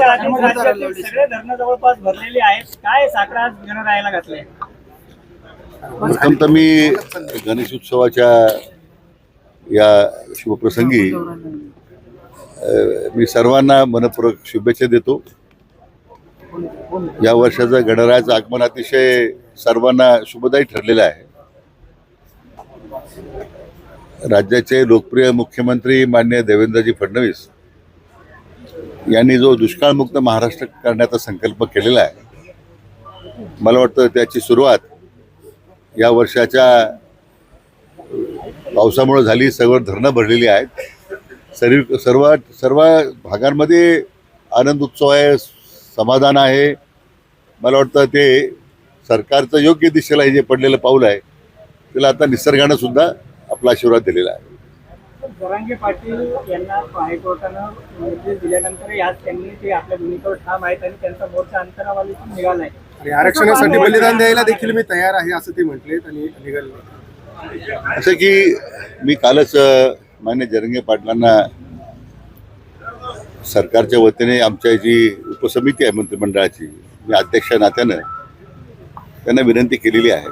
राज्यातील सगळे धरणं जवळपास भरलेली आहेत. काय साखर आज गणरायाला घातलंय? प्रथमतः मी गणेशोत्सवाच्या या शुभप्रसंगी मी सर्वांना मनपूर्वक शुभेच्छा देतो. या वर्षाचं गणरायाचं आगमन अतिशय सर्वांना शुभदायी ठरलेलं आहे. राज्याचे लोकप्रिय मुख्यमंत्री माननीय देवेंद्रजी फडणवीस यांनी जो दुष्काळमुक्त महाराष्ट्र करण्याचा संकल्प केलेला आहे, मला वाटतं त्याची सुरुवात या वर्षाच्या पावसामुळे झाली. सर्व धरणं भरलेली आहेत. सर्व भागांमध्ये आनंद उत्सव आहे, समाधान आहे. मला वाटतं ते सरकारचं योग्य दिशेला हे जे पडलेलं पाऊल आहे त्याला आता निसर्गानं सुद्धा आपला आशीर्वाद दिलेला आहे. जरांगे पाटील यांना हायकोर्टानं नोटीस दिल्यानंतर आज त्यांनी ते आपल्या भूमिकेवर ठाम आहेत आणि त्यांचा मोर्चा अंतरावालीतून निघालाय. आणि आरक्षणासाठी बलिदान द्यायला देखील मी तयार आहे असं ते म्हटलेत आणि निघाले. असं की मी कालच मान्य जरांगे पाटलांना सरकारच्या वतीने आमच्या जी उपसमिती आहे मंत्रिमंडळाची, मी अध्यक्ष नात्यानं त्यांना विनंती केलेली आहे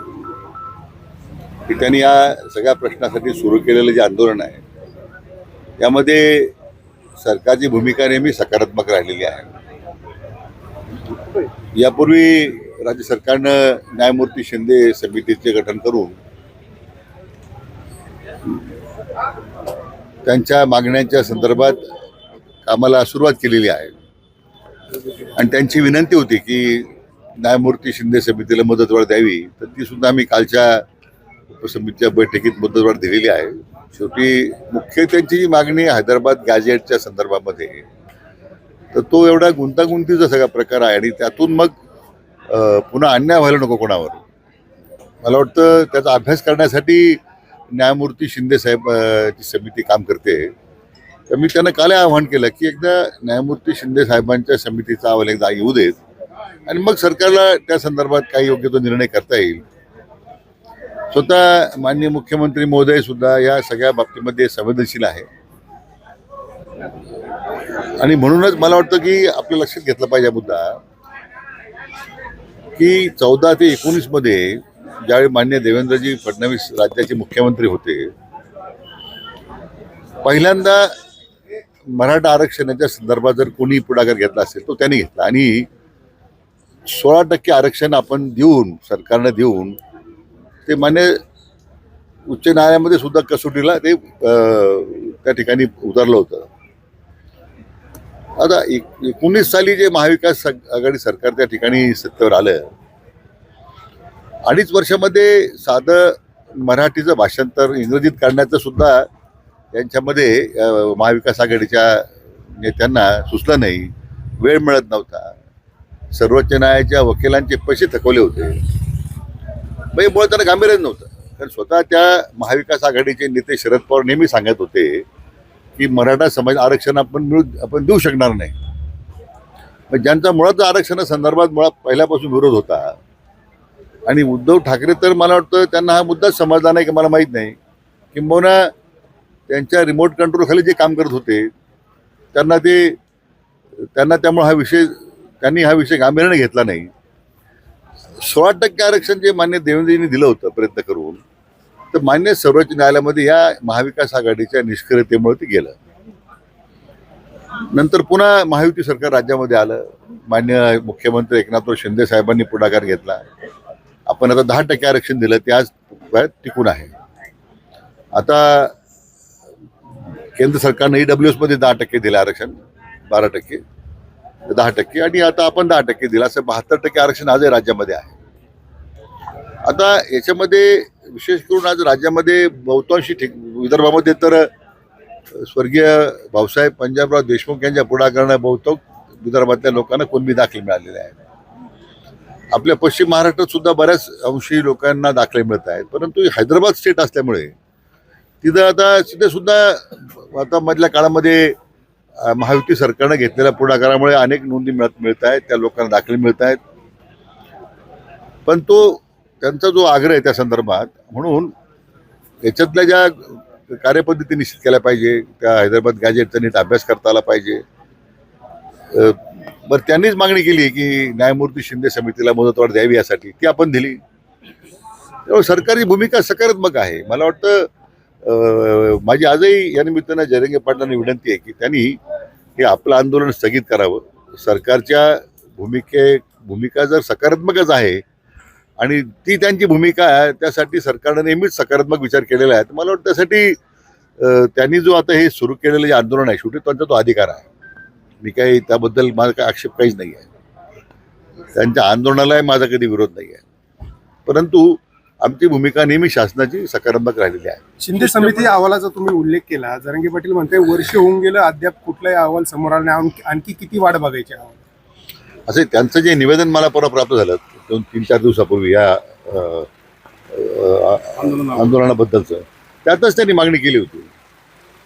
की त्यांनी या सगळ्या प्रश्नासाठी सुरू केलेलं जे आंदोलन आहे यामध्ये सरकारची भूमिका नेहमी सकारात्मक राहिलेली आहे. यापूर्वी राज्य सरकारनं न्यायमूर्ती शिंदे समितीचे गठन करून त्यांच्या मागण्यांच्या संदर्भात कामाला सुरुवात केलेली आहे आणि त्यांची विनंती होती की न्यायमूर्ती शिंदे समितीला मुदतवाढ द्यावी, तर ती सुद्धा आम्ही कालच्या उपसमितीच्या बैठकीत मुदतवाढ दिलेली आहे. शेवटी मुख्य त्यांची जी मागणी हैदराबाद गॅजेटच्या संदर्भामध्ये, तर तो एवढा गुंतागुंतीचा सगळा प्रकार आहे आणि त्यातून मग पुन्हा अन्याय व्हायला नको कोणावर. मला वाटतं त्याचा अभ्यास करण्यासाठी न्यायमूर्ती शिंदे साहेब ची समिती काम करते. तर मी त्यांना काल आवाहन केलं की एकदा न्यायमूर्ती शिंदे साहेबांच्या समितीचा अहवाल एकदा येऊ देत आणि मग सरकारला त्या संदर्भात काही योग्य तो निर्णय करता येईल. स्वतः माननीय मुख्यमंत्री महोदय सुद्धा या सगळ्या बाबतीमध्ये संवेदनशील आहे आणि म्हणूनच मला वाटतं की आपल्या लक्षात घेतला पाहिजे मुद्दा की 14 ते 19 मध्ये ज्यावेळी माननीय देवेंद्रजी फडणवीस राज्याचे मुख्यमंत्री होते, पहिल्यांदा मराठा आरक्षणाच्या संदर्भात जर कोणी पुढाकार घेतला असेल तो त्यांनी घेतला आणि 16% आरक्षण आपण देऊन, सरकारनं देऊन ते मान्य उच्च न्यायालयामध्ये सुद्धा कसोटीला ते त्या ठिकाणी उतरलं होतं. आता 19 साली जे महाविकास आघाडी सरकार त्या ठिकाणी सत्तेवर आलं, 2.5 वर्षामध्ये साधं मराठीचं भाषांतर इंग्रजीत काढण्याचं सुद्धा त्यांच्यामध्ये महाविकास आघाडीच्या नेत्यांना सुचलं नाही. वेळ मिळत नव्हता. सर्वोच्च न्यायालयाच्या वकिलांचे पैसे थकवले होते. म्हणजे मुळे त्यांना गांभीर्य नव्हतं. कारण स्वतः त्या महाविकास आघाडीचे नेते शरद पवार नेहमी सांगत होते की मराठा समाज आरक्षण आपण देऊ शकणार नाही. पण ज्यांचा मुळात आरक्षणासंदर्भात मुळात पहिल्यापासून विरोध होता आणि उद्धव ठाकरे तर मला वाटतं त्यांना हा मुद्दाच समजला नाही की मला माहीत नाही, किंबहुना त्यांच्या रिमोट कंट्रोलखाली जे काम करत होते त्यांना त्यामुळे त्यांनी हा विषय गांभीर्याने घेतला नाही. 16% आरक्षण जे मान्य देवेंद्रजींनी दिलं होतं प्रयत्न करून, तर मान्य सर्वोच्च न्यायालयामध्ये या महाविकास आघाडीच्या निष्क्रियतेमुळे ते गेलं. नंतर पुन्हा महायुती सरकार राज्यामध्ये आलं. मान्य मुख्यमंत्री एकनाथ शिंदे साहेबांनी पुढाकार घेतला. आपण आता 10% आरक्षण दिलं, ते आज टिकून आहे. आता केंद्र सरकारनं EWS मध्ये 10% दिलं आरक्षण, 12%, 10% आणि आता आपण 10% दिलं, असं 72% आरक्षण आज राज्यामध्ये आहे. आता याच्यामध्ये विशेष करून आज राज्यामध्ये बहुतांशी विदर्भामध्ये तर स्वर्गीय भाऊसाहेब पंजाबराव देशमुख यांच्या पुढाकारानं बहुतेक विदर्भातल्या लोकांना कुणबी दाखले मिळालेले आहेत. आपल्या पश्चिम महाराष्ट्रात सुद्धा बऱ्याच अंशी लोकांना दाखले मिळत आहेत. परंतु हैदराबाद स्टेट असल्यामुळे तिथं आता तिथे सुद्धा आता मधल्या काळामध्ये महायुती सरकारनं घेतलेल्या पुढाकारामुळे अनेक नोंदी मिळत आहेत, त्या लोकांना दाखले मिळत आहेत. पण त्यांचा जो आग्रह आहे त्या संदर्भात, म्हणून याच्यातल्या ज्या कार्यपद्धती निश्चित केल्या पाहिजे, त्या हैदराबाद गॅजेटचा नीट अभ्यास करता आला पाहिजे. बरं त्यांनीच मागणी केली की न्यायमूर्ती शिंदे समितीला मुदतवाढ द्यावी यासाठी, ती आपण दिली. त्यामुळे सरकारची भूमिका सकारात्मक आहे. मला वाटतं माझी आजही या निमित्तानं जयरंगे पाटलांना विनंती आहे की त्यांनी हे आपलं आंदोलन स्थगित करावं. सरकारच्या भूमिका जर सकारात्मकच आहे आणि ती त्यांची भूमिका आहे, त्यासाठी सरकारनं नेहमीच सकारात्मक विचार केलेला आहे. तर मला वाटतं त्यासाठी त्यांनी जो आता हे सुरू केलेलं जे आंदोलन आहे, शेवटी त्यांचा तो अधिकार आहे. मी काही त्याबद्दल माझा काही आक्षेप काहीच नाही आहे. त्यांच्या आंदोलनालाही माझा कधी विरोध नाही आहे. परंतु आमची भूमिका नेहमी शासनाची सकारात्मक राहिलेली आहे. शिंदे समिती अहवालाचा तुम्ही उल्लेख केला. जरांगे पाटील म्हणते वर्ष होऊन गेलं, अद्याप कुठलाही अहवाल समोर आला नाही, आणखी किती वाट बघायची अहवाल? असे त्यांचं जे निवेदन मला परवा प्राप्त झालं 3-4 दिवसापूर्वी या आंदोलनाबद्दलचं, त्यातच त्यांनी मागणी केली होती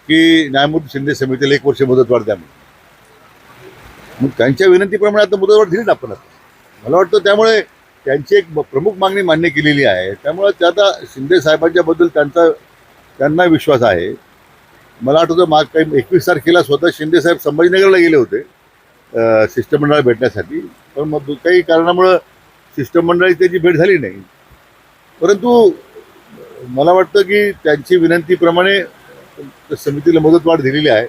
की न्यायमूर्ती शिंदे समितीला 1 वर्ष मुदतवाढ द्या. मग त्यांच्या विनंतीप्रमाणे आता मुदतवाढ दिली ना आपण. मला वाटतं त्यामुळे त्यांची एक प्रमुख मागणी मान्य केलेली आहे. त्यामुळे त्या आता शिंदे साहेबांच्याबद्दल त्यांना विश्वास आहे. मला आठवतं काही 21 तारखेला स्वतः शिंदे साहेब संभाजीनगरला गेले होते शिष्टमंडळाला भेटण्यासाठी, पण मग काही कारणामुळं शिष्टमंडळी त्याची भेट झाली नाही. परंतु मला वाटतं की त्यांची विनंतीप्रमाणे समितीला मुदतवाढ दिलेली आहे.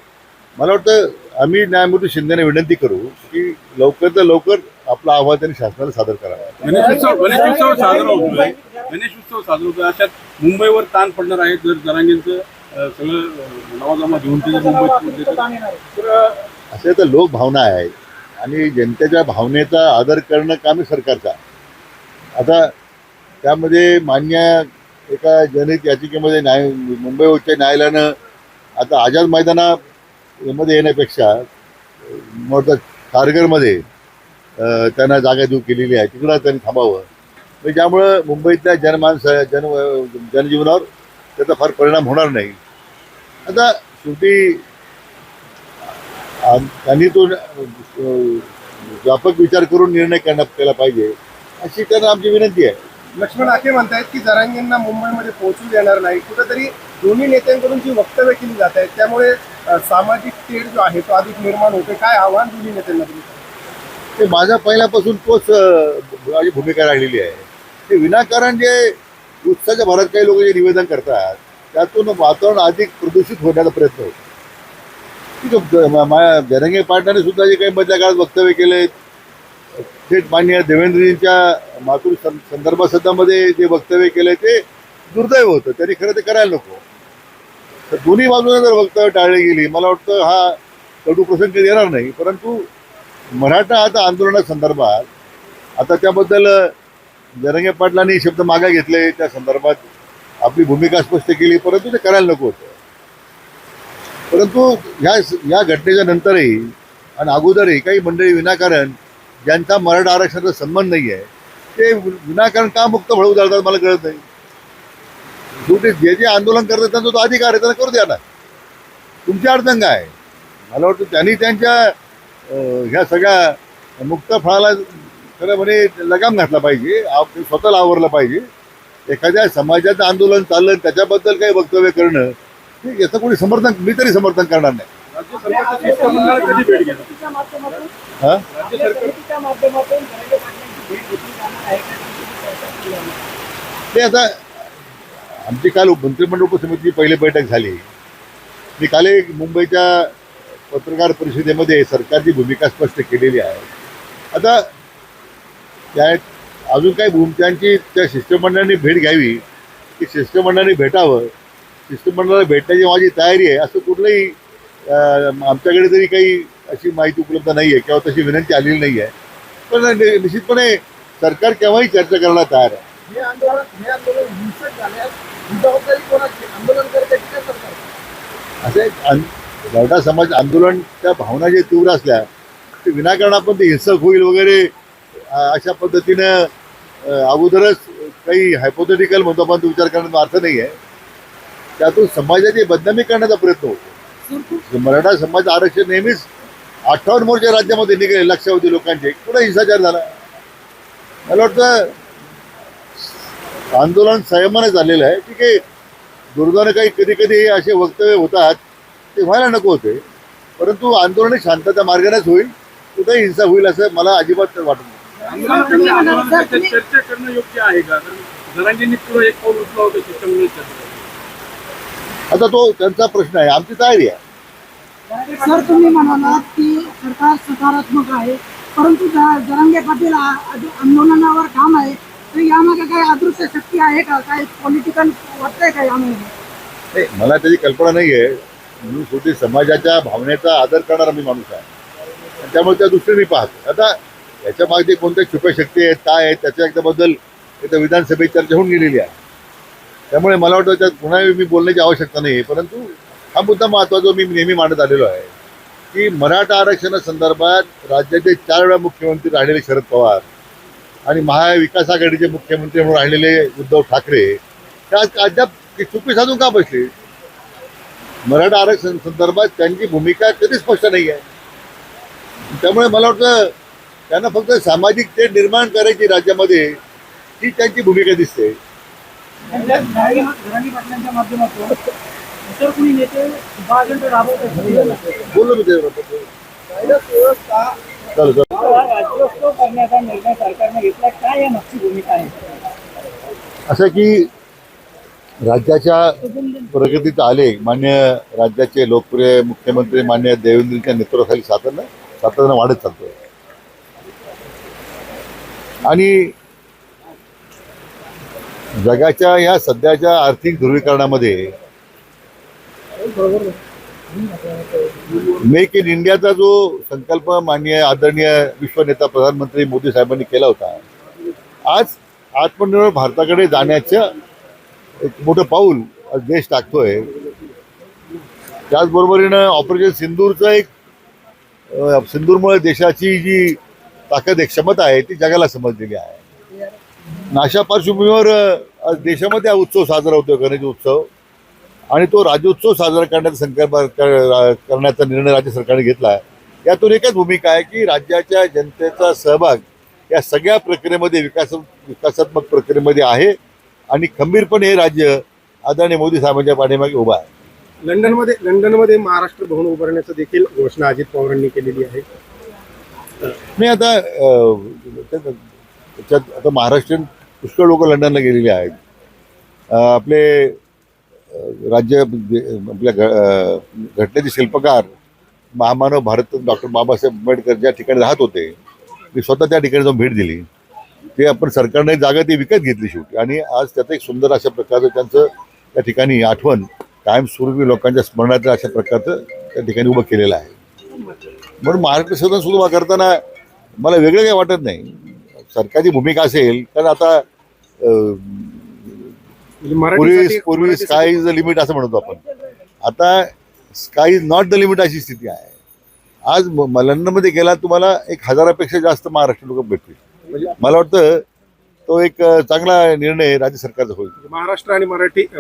मला वाटतं आम्ही न्यायमूर्ती शिंदेने विनंती करू की लवकर तर लवकर आपला अहवाल त्यांनी शासनाला सादर करावा. गणेश उत्सव साजरा होतोय. अशात मुंबईवर ताण पडणार आहे जर जरांगेंचं सगळं नवाजमा घेऊन ते जर मुंबईत तर असे तर लोक भावना आहेत आणि जनतेच्या भावनेचा आदर करणं काम आहे सरकारचा. आता त्यामध्ये मान्य एका जनहित याचिकेमध्ये मुंबई उच्च न्यायालयानं आता आझाद मैदानामध्ये येण्यापेक्षा मोठं खारघरमध्ये त्यांना जागा देऊ केलेली आहे, तिकडं त्यांनी थांबावं. म्हणजे ज्यामुळं मुंबईतल्या जनजीवनावर त्याचा फार परिणाम होणार नाही. आता शेवटी त्यांनी तो व्यापक विचार करून निर्णय केला पाहिजे, अशी त्यांना आमची विनंती आहे. लक्ष्मण आखे म्हणतायत की जरांगेंना मुंबईमध्ये पोहोचू देणार नाही. कुठेतरी दोन्ही नेत्यांकडून जी वक्तव्य केली जात आहेत त्यामुळे सामाजिक तेढ जो आहे तो अधिक निर्माण होते. काय आव्हान दोन्ही नेत्यांना तुम्ही? ते माझ्या पहिल्यापासून तोच माझी भूमिका राहिलेली आहे. ते विनाकारण जे उत्साहाच्या भरात काही लोक जे निवेदन करतात त्यातून वातावरण अधिक प्रदूषित होण्याचा प्रयत्न होतो. जरांगे पाटलांनी सुद्धा जे काही मधल्या काळात वक्तव्य केले, थेट मान्य देवेंद्रजींच्या मातृ संदर्भामध्ये जे वक्तव्य केले ते दुर्दैव होतं. त्यांनी खरं ते करायला नको. तर दोन्ही बाजूने जर वक्तव्य टाळली गेली, मला वाटतं हा कडू प्रसंग कधी येणार नाही. परंतु मराठा आता आंदोलनासंदर्भात आता त्याबद्दल जरांगे पाटलांनी शब्द मागे घेतले, त्या संदर्भात आपली भूमिका स्पष्ट केली, परंतु ते करायला नको होतं. परंतु या घटनेच्या नंतरही आणि अगोदरही काही मंडळी विनाकारण ज्यांचा मराठा आरक्षणाचा संबंध नाही आहे ते विनाकारण का मुक्त फळवू जातात मला कळत नाही. शेवटी जे आंदोलन करतात त्यांचा तो अधिकार आहे, त्यांना करू द्या ना. तुमची अडचण काय? मला वाटतं त्यांनी त्यांच्या ह्या सगळ्या मुक्त फळाला खरं म्हणे लगाम घातला पाहिजे, स्वतःला आवरलं पाहिजे. एखाद्या समाजाचं आंदोलन चाललं त्याच्याबद्दल काही वक्तव्य करणं हे याचं कोणी समर्थन, मी तरी समर्थन करणार नाही. राज्य सरकारच्या शिष्टमंडळाला कधी भेट घेणार? हां, ते आता आमची काल मंत्रिमंडळ उपसमितीची पहिली बैठक झाली. मी काल एक मुंबईच्या पत्रकार परिषदेमध्ये सरकारची भूमिका स्पष्ट केलेली आहे. आता त्या अजून काही त्यांची त्या शिष्टमंडळाने भेट घ्यावी की शिष्टमंडळाने भेटावं, शिष्टमंडळाला भेटण्याची माझी तयारी आहे असं कुठलंही आमच्याकडे तरी काही अशी माहिती उपलब्ध नाही आहे किंवा तशी विनंती आलेली नाही आहे. पण निश्चितपणे सरकार केव्हाही चर्चा करायला तयार आहे. हे आंदोलन हिंसक झाल्यास जबाबदारी कोणाची? आंदोलनकर्त्यांची सरकार? असे मराठा समाज आंदोलनच्या भावना जे तीव्र असल्या ते विनाकारण आपण ते हिंसक होईल वगैरे अशा पद्धतीनं अगोदरच काही हायपोथेटिकल म्हणतो आपण तो विचार करण्याचा अर्थ नाही आहे. त्यातून समाजाची बदनामी करण्याचा प्रयत्न होतो. मराठा समाज आरक्षण नेहमीच 58 मोर्चे राज्यामध्ये निघाले लक्षावधी लोकांचे, कुठे हिंसाचार झाला? मला वाटतं आंदोलन संयमाने झालेलं आहे. ठीक आहे, दुर्दैवाने काही कधी कधी असे वक्तव्य होतात ते व्हायला नको होते, परंतु आंदोलन शांतता मार्गानेच होईल कुठेही हिंसा होईल असं मला अजिबात वाटत नाही. आंदोलनात चर्चा करणं योग्य आहे का? कारण जरांगेंनी पुढे एक पाऊल उचला होतं शिक्षण आता तो त्यांचा प्रश्न आहे, आमची तयारी आहे. सर, तुम्ही म्हणालात की सरकार सकारात्मक आहे, परंतु जरांगे पाटील आंदोलनावर ठाम आहे, तर यामागे काही अदृश्य शक्ती आहे का? काही पॉलिटिकल वाटतंय का यामध्ये? नाही, मला त्याची कल्पना नाही आहे. मी शेवटी समाजाच्या भावनेचा आदर करणारा मी माणूस आहे आणि त्यामुळे त्या दृष्टीने मी पाहतो. आता याच्या मागे कोणत्या छुप्या शक्ती आहेत, काय आहेत, त्याच्याबद्दल एकदा विधानसभेत चर्चा होऊन गेलेली आहे. त्यामुळे मला वाटतं त्यात पुन्हा मी बोलण्याची आवश्यकता नाही. परंतु हा मुद्दा महत्त्वाचा जो मी नेहमी मांडत आलेलो आहे की मराठा आरक्षणासंदर्भात राज्याचे 4 वेळा मुख्यमंत्री राहिलेले शरद पवार आणि महाविकास आघाडीचे मुख्यमंत्री म्हणून राहिलेले उद्धव ठाकरे त्या अद्याप चुकी साधून का बसले? मराठा आरक्षण संदर्भात त्यांची भूमिका कधी स्पष्ट नाही आहे. त्यामुळे मला वाटतं त्यांना फक्त सामाजिक तेढ निर्माण करायची राज्यामध्ये ही त्यांची भूमिका दिसते. जरांगे पाटलांच्या माध्यमातून इतर कोणी नेते उपाययोजना राबवतात. बोललो मी ते चालू राज्योत्सव करण्याचा निर्णय सरकारने घेतला, काय या मागची भूमिका आहे? असं की राज्याच्या प्रगतीचा आलेख मान्य राज्याचे लोकप्रिय मुख्यमंत्री मान्य देवेंद्रच्या नेतृत्वाखाली सातत्यानं वाढत चालतोय आणि जगाच्या या सध्याच्या आर्थिक ध्रुवीकरणामध्ये मेक इन इंडियाचा जो संकल्प माननीय आदरणीय विश्वनेता प्रधानमंत्री मोदी साहेबांनी केला होता, आज आत्मनिर्भर भारताकडे जाण्याचं एक मोठं पाऊल आज देश टाकतोय. त्याचबरोबरीनं ऑपरेशन सिंदूरचं एक सिंदूरमुळे देशाची जी ताकद आहे, क्षमता आहे, ती जगाला समजलेली आहे. अशा पार्श्वभूमीवर आज देशामध्ये हा उत्सव साजरा होतोय, गणेश उत्सव, आणि तो राज्योत्सव साजरा करण्याचा संकल्प करण्याचा निर्णय राज्य सरकारने घेतला आहे. यातून एकच भूमिका आहे की राज्याच्या जनतेचा सहभाग या सगळ्या प्रक्रियेमध्ये विकासात्मक प्रक्रियेमध्ये आहे आणि खंबीरपणे हे राज्य आदरणीय मोदी साहेबांच्या पाठीमागे उभा आहे. लंडनमध्ये महाराष्ट्र भवन उभारण्याचं देखील घोषणा अजित पवारांनी केलेली आहे. नाही, आता त्याच्यात आता महाराष्ट्रीयन पुष्कळ लोक लंडनला गेलेली आहेत. आपले राज्य आपल्या घटनेचे शिल्पकार महामानव भारत डॉक्टर बाबासाहेब आंबेडकर ज्या ठिकाणी राहत होते, मी स्वतः त्या ठिकाणी जाऊन भेट दिली. ते आपण सरकारने जागा ती विकत घेतली शेवटी आणि आज त्याचं एक सुंदर अशा प्रकारचं त्यांचं त्या ठिकाणी आठवण कायमस्वरूपी लोकांच्या स्मरणाचं अशा प्रकारचं त्या ठिकाणी उभं केलेलं आहे. म्हणून महाराष्ट्र सदन सुरू करताना मला वेगळं काही वाटत नाही. सरकारची भूमिका असेल कारण आता पूर्वी स्काय इज द लिमिट असं म्हणतो आपण, आता sky is not the limit अशी स्थिती आहे. आज लंडनमध्ये गेला तुम्हाला 1000पेक्षा जास्त महाराष्ट्र लोक भेटतील. म्हणजे मला वाटतं तो एक चांगला निर्णय राज्य सरकारचा होईल. महाराष्ट्र आणि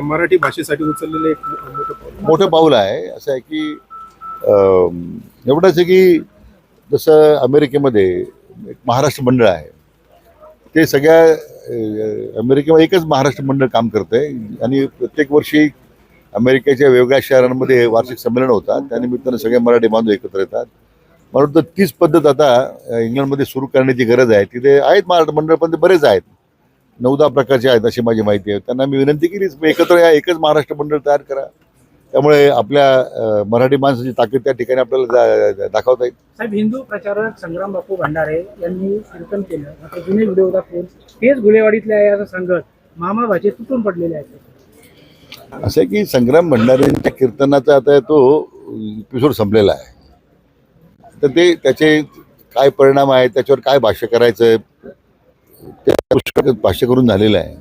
मराठी भाषेसाठी उचललेलं एक मोठं पाऊल आहे. असं आहे की एवढंच आहे की जसं अमेरिकेमध्ये एक महाराष्ट्र मंडळ आहे, ते सगळ्या अमेरिकेमध्ये एकच महाराष्ट्र मंडळ काम करतं आहे आणि प्रत्येक वर्षी अमेरिकेच्या वेगवेगळ्या शहरांमध्ये वार्षिक संमेलन होतात. त्यानिमित्तानं सगळे मराठी बांधव एकत्र येतात. मला वाटतं तीच पद्धत आता इंग्लंडमध्ये सुरू करण्याची गरज आहे. तिथे आहेत महाराष्ट्र मंडळ, पण ते बरेच आहेत, 9-10 प्रकारचे आहेत अशी माझी माहिती आहे. त्यांना मी विनंती केलीच, एकत्र या, एकच महाराष्ट्र मंडळ तयार करा. त्यामुळे आपल्या मराठी माणसाची ताकद त्या ठिकाणी आपल्याला दाखवता येईल. साहेब, हिंदू प्रचारक संग्राम बापू भंडारे यांनी कीर्तन केलं, मात्र जुने व्हिडिओ दाखवून तेच गुलेवाडीतल्या याचा सांगत मामा भाचे तुटून पडलेले आहेत. असं आहे की संग्राम भंडारेंच्या कीर्तनाचा आता तो एपिसोड संपलेला आहे. तर ते त्याचे काय परिणाम आहेत, त्याच्यावर काय भाष्य करायचं त्या भाष्य करून झालेलं आहे.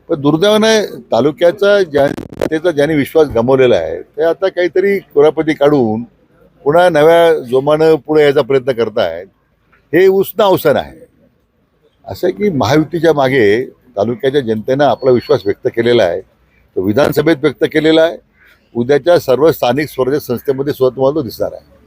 पण दुर्दैवानं तालुक्याचा जनतेचा ज्याने विश्वास गमावलेला आहे ते आता काहीतरी कुरापती काढून पुन्हा नव्या जोमानं पुढे यायचा प्रयत्न करतायत. हे उष्ण अवसान आहे. असं की महायुतीच्या मागे तालुक्याच्या जनतेनं आपला विश्वास व्यक्त केलेला आहे, तो विधानसभेत व्यक्त केलेला आहे. उद्याच्या सर्व स्थानिक स्वराज्य संस्थेमध्ये सुद्धा तुम्हाला तो दिसणार आहे.